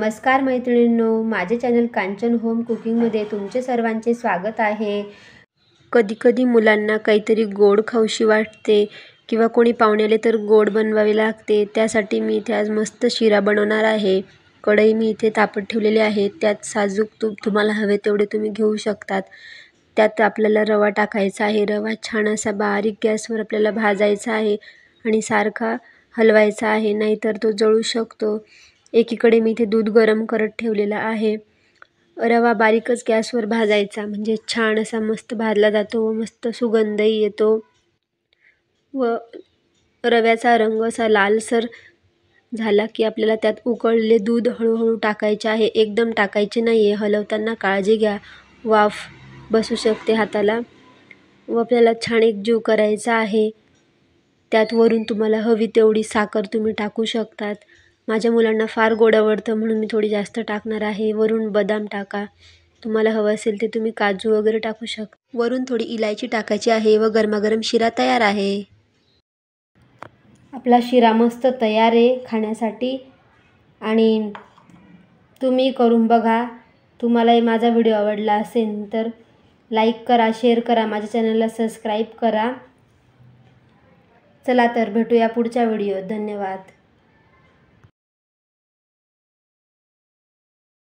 नमस्कार मैत्रिणींनो, माझे चॅनल कांचन होम कुकिंगमध्ये तुमचे सर्वांचे स्वागत आहे। कधी मुलांना काहीतरी गोड खाऊशी वाटते किंवा कोणी पाहुणे आले तर गोड बनवावे लागते। त्यासाठी मी इथे आज मस्त शिरा बनवणार आहे। कढई मी इथे तापत ठेवलेली आहे, त्यात साजूक तूप तुम्हाला हवे तेवढे तुम्ही घेऊ शकतात। त्यात आपल्याला रवा टाकायचा आहे। रवा छान असा बारीक गॅसवर आपल्याला भाजायचा आहे आणि सारखा हलवायचा आहे, नाहीतर तो जळू शकतो। एकीकडे मी इथे दूध गरम करत ठेवलेला आहे। रवा बारीकच गॅसवर भाजायचा, म्हणजे छान असा मस्त भाजला जातो व मस्त सुगंधही येतो व रव्याचा रंग असा लालसर झाला की आपल्याला त्यात उकळलेले दूध हळूहळू टाकायचे आहे। एकदम टाकायचे नाहीये, हलवताना काळजी घ्या, वाफ बसू शकते हाताला। व आपल्याला छान एकजीव करायचा आहे। त्यात वरून तुम्हाला हवी तेवढी साखर तुम्ही टाकू शकतात। माझ्या मुलांना फार गोड आवडतं म्हणून मी थोडी जास्त टाकणार आहे। वरून बदाम टाका, तुम्हाला हवं असेल ते तुम्ही काजू वगैरे टाकू शकता। वरून थोडी इलायची टाकायची आहे व गरमागरम शिरा तयार आहे। आपला शिरा मस्त तयार आहे खाण्यासाठी आणि तुम्ही करून बघा। तुम्हाला माझा व्हिडिओ आवडला असेल तर लाईक करा, शेअर करा, माझ्या चॅनलला सबस्क्राईब करा। चला तर भेटूया पुढच्या व्हिडिओत। धन्यवाद।